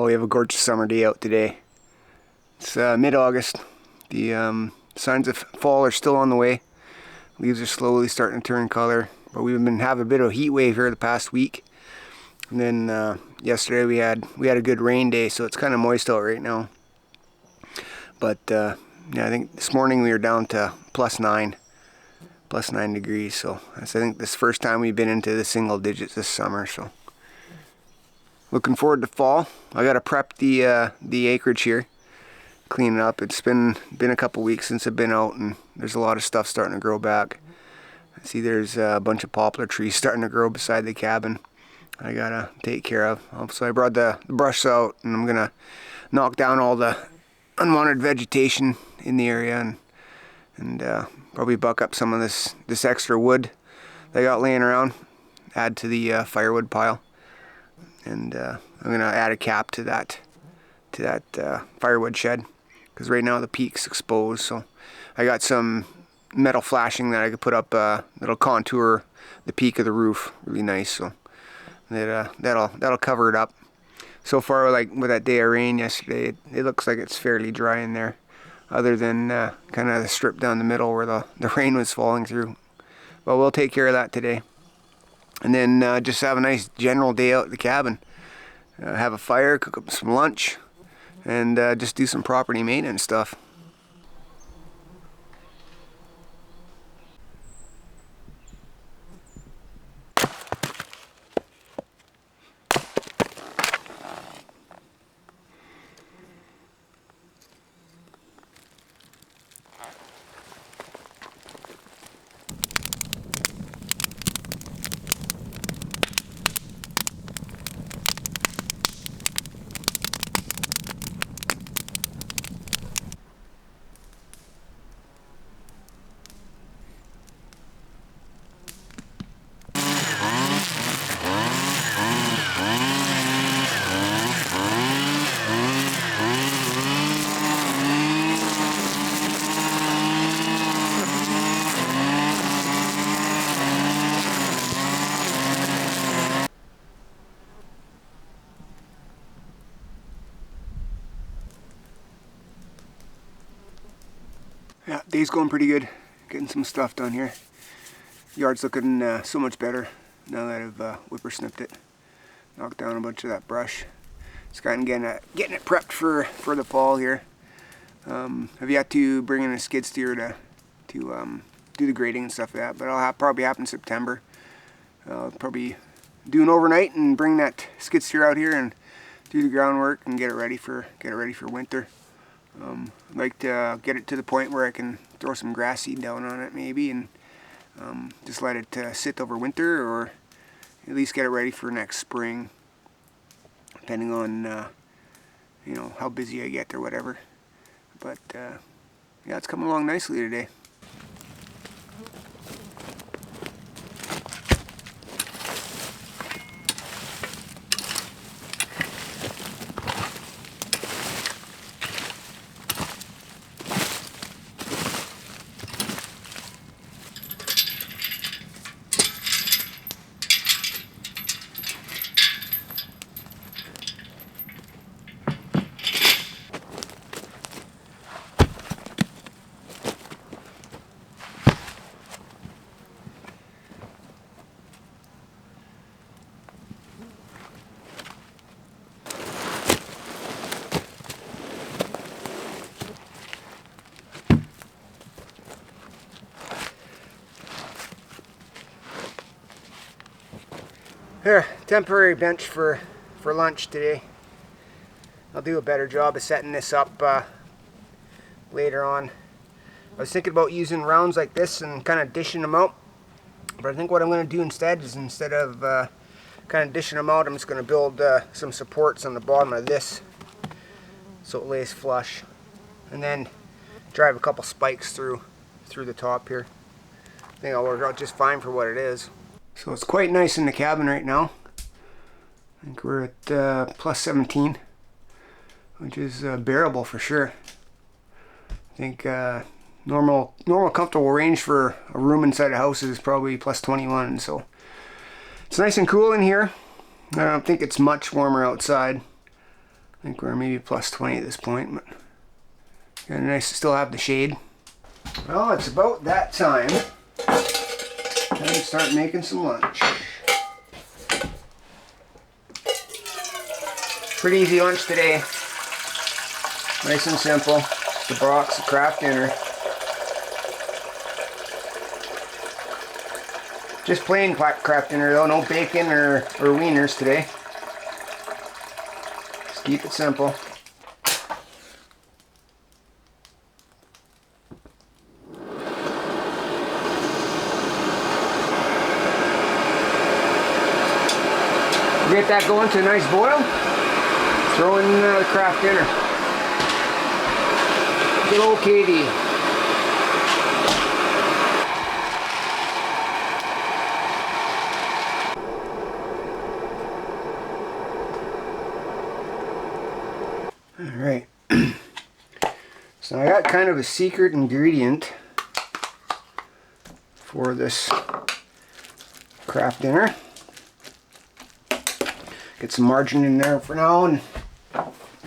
Well, we have a gorgeous summer day out today. It's mid-August. The signs of fall are still on the way. Leaves are slowly starting to turn color, but we've been having a bit of a heat wave here the past week. And then yesterday we had a good rain day, so it's kind of moist out right now. But yeah, I think this morning we were down to plus 9 degrees. So I think this is the first time we've been into the single digits this summer. So looking forward to fall. I got to prep the acreage here, clean it up. It's been a couple weeks since I've been out, and there's a lot of stuff starting to grow back. I see there's a bunch of poplar trees starting to grow beside the cabin I gotta take care of. So I brought the brush out, and I'm gonna knock down all the unwanted vegetation in the area, and probably buck up some of this extra wood that I got laying around, add to the firewood pile. And I'm gonna add a cap to that firewood shed, because right now the peak's exposed. So I got some metal flashing that I could put up that'll contour the peak of the roof really nice. So that'll cover it up. So far, like with that day of rain yesterday, it looks like it's fairly dry in there, other than kind of the strip down the middle where the rain was falling through. But we'll take care of that today. And then just have a nice general day out at the cabin. Have a fire, cook up some lunch, and just do some property maintenance stuff. Yeah, day's going pretty good. Getting some stuff done here. Yard's looking so much better now that I've whippersnipped it. Knocked down a bunch of that brush. Just kind of getting it prepped for the fall here. I've yet to bring in a skid steer to do the grading and stuff like that, but it'll probably happen in September. I'll probably do an overnight and bring that skid steer out here and do the groundwork and get it ready for winter. I'd like to get it to the point where I can throw some grass seed down on it maybe, and just let it sit over winter, or at least get it ready for next spring, depending on you know, how busy I get or whatever. But yeah, it's coming along nicely today. Here, temporary bench for lunch today. I'll do a better job of setting this up later on. I was thinking about using rounds like this and kind of dishing them out, but I think what I'm going to do instead is, instead of kind of dishing them out, I'm just going to build some supports on the bottom of this so it lays flush, and then drive a couple spikes through the top here. I think I'll work out just fine for what it is. So it's quite nice in the cabin right now. I think we're at plus 17, which is bearable for sure. I think normal comfortable range for a room inside a house is probably plus 21, so it's nice and cool in here. I don't think it's much warmer outside. think we're maybe plus 20 at this point, but kind of nice to still have the shade. Well, it's about that time. Time to start making some lunch. Pretty easy lunch today. Nice and simple. Just a box of Kraft dinner. Just plain Kraft dinner though, no bacon or wieners today. Just keep it simple. Get that going to a nice boil. Throw in the Kraft dinner. Good old Katie. Alright. So I got kind of a secret ingredient for this Kraft dinner. Get some margarine in there for now and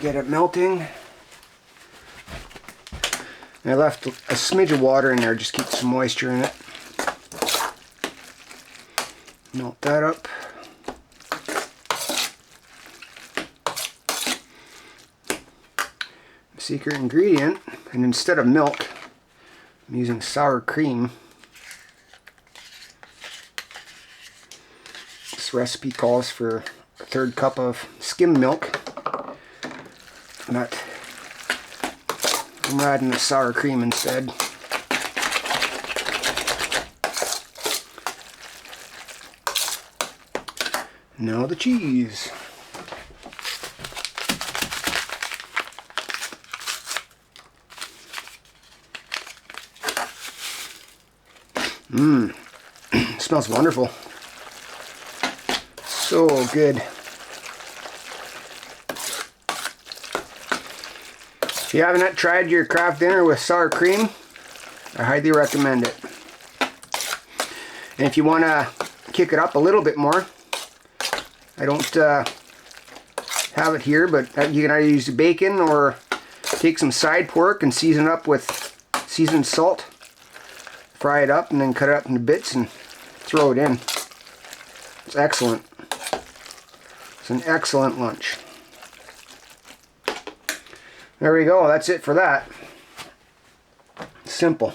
get it melting. And I left a smidge of water in there, just keep some moisture in it. Melt that up. Secret ingredient, and instead of milk, I'm using sour cream. This recipe calls for a 1/3 cup of skim milk, but I'm adding the sour cream instead. Now the cheese. Smells wonderful. So good. If you haven't tried your Kraft dinner with sour cream, I highly recommend it. And if you want to kick it up a little bit more, I don't have it here, but you can either use bacon or take some side pork and season it up with seasoned salt. Fry it up and then cut it up into bits and throw it in. It's excellent. It's an excellent lunch. There we go. That's it for that. Simple.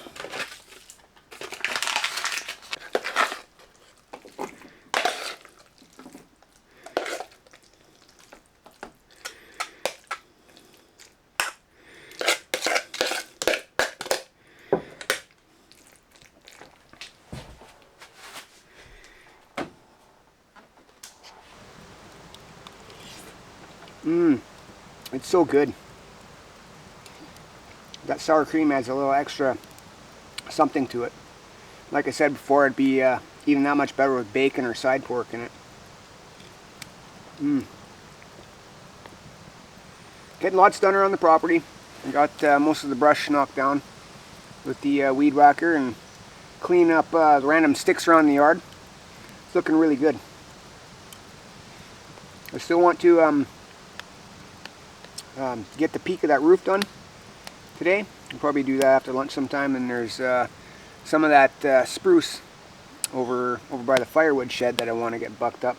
It's so good. That sour cream adds a little extra something to it. Like I said before, it'd be even that much better with bacon or side pork in it. Getting lots done around the property. I got most of the brush knocked down with the weed whacker and clean up the random sticks around the yard. It's looking really good. I still want to get the peak of that roof done today. I'll probably do that after lunch sometime. And there's some of that spruce over by the firewood shed that I want to get bucked up.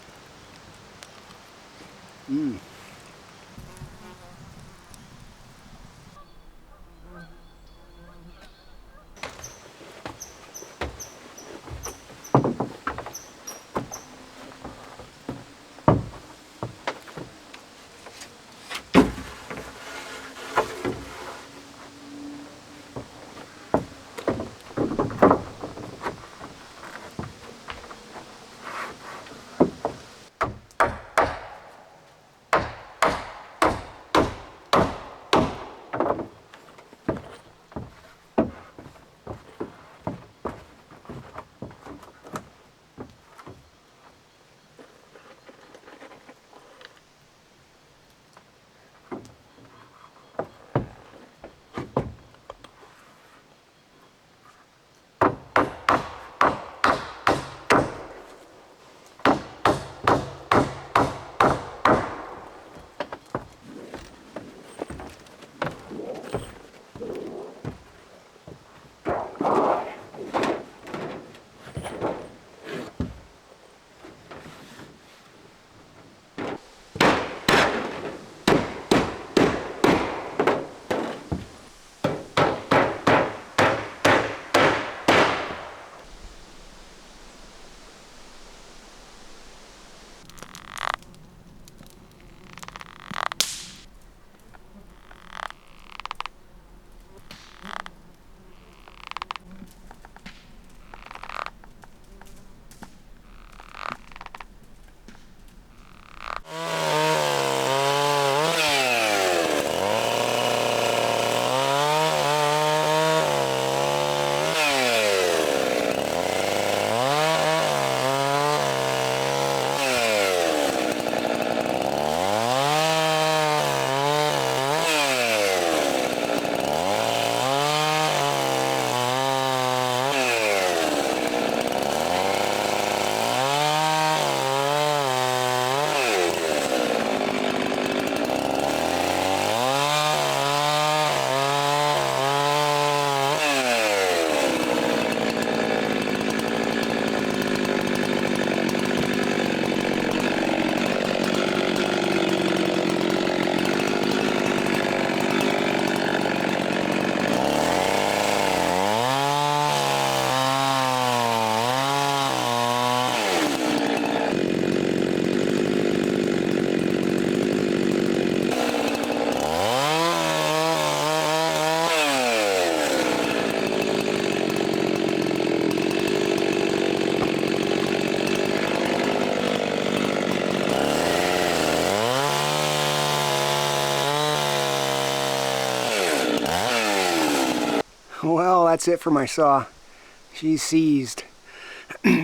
that's it for my saw. She's seized.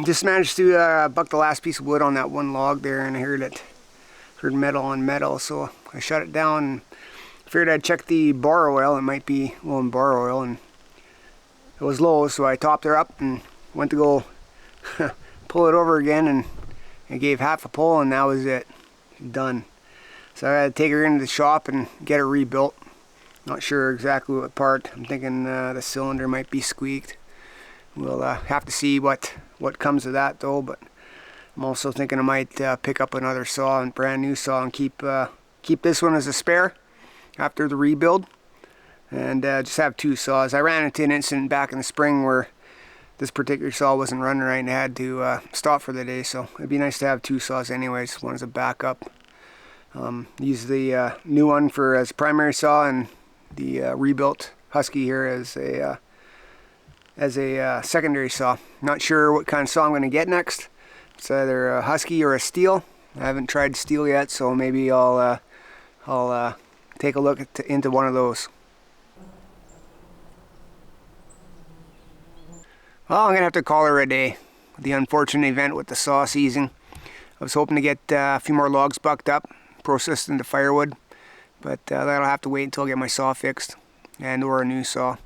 Just managed to buck the last piece of wood on that one log there, and I heard metal on metal, so I shut it down and figured I'd check the bar oil. It might be low in bar oil, and it was low, so I topped her up and went to go pull it over again, and I gave half a pull, and that was it. Done. So I had to take her into the shop and get her rebuilt. Not sure exactly what part. I'm thinking the cylinder might be squeaked. We'll have to see what comes of that though, but I'm also thinking I might pick up another saw, and brand new saw, and keep this one as a spare after the rebuild, and just have two saws. I ran into an incident back in the spring where this particular saw wasn't running right and I had to stop for the day, so it'd be nice to have two saws anyways, one as a backup. Use the new one as a primary saw, and the rebuilt Husky here as a secondary saw. Not sure what kind of saw I'm going to get next. It's either a Husky or a steel. I haven't tried steel yet, so maybe I'll take a look into one of those. Well, I'm going to have to call her a day. The unfortunate event with the saw seizing. I was hoping to get a few more logs bucked up, processed into firewood, but that'll have to wait until I get my saw fixed and or a new saw.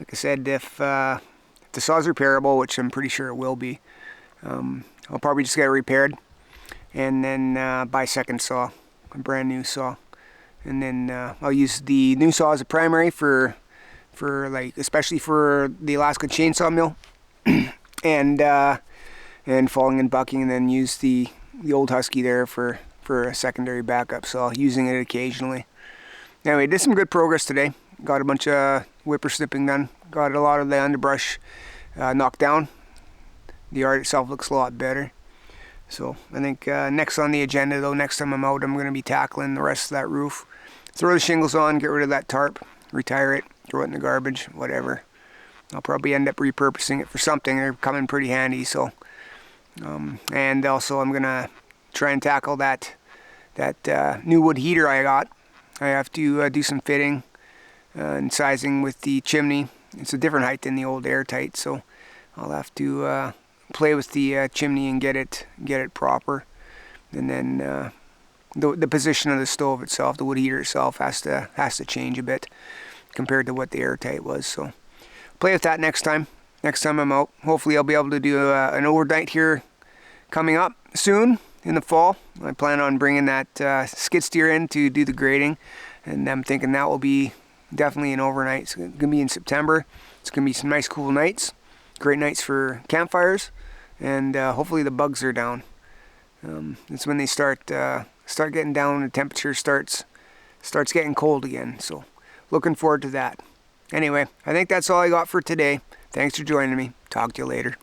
Like I said, if the saw's repairable, which I'm pretty sure it will be, I'll probably just get it repaired and then buy a second saw, a brand new saw, and then I'll use the new saw as a primary for like, especially for the Alaska chainsaw mill and falling and bucking, and then use the old Husky there for a secondary backup saw, using it occasionally. Anyway, did some good progress today. Got a bunch of whipper snipping done. Got a lot of the underbrush knocked down. The yard itself looks a lot better. So I think next on the agenda though, next time I'm out, I'm going to be tackling the rest of that roof. Throw the shingles on, get rid of that tarp, retire it, throw it in the garbage, whatever. I'll probably end up repurposing it for something. They're coming pretty handy. So, and also I'm going to try and tackle that new wood heater I got. I have to do some fitting and sizing with the chimney. It's a different height than the old airtight, so I'll have to play with the chimney and get it proper. And then the position of the stove itself, the wood heater itself, has to change a bit compared to what the airtight was. So play with that next time I'm out. Hopefully I'll be able to do an overnight here coming up soon in the fall. I plan on bringing that skid steer in to do the grading, and I'm thinking that will be definitely an overnight. It's going to be in September. It's going to be some nice cool nights, great nights for campfires, and hopefully the bugs are down. It's when they start getting down, the temperature starts getting cold again, so looking forward to that. Anyway, I think that's all I got for today. Thanks for joining me. Talk to you later.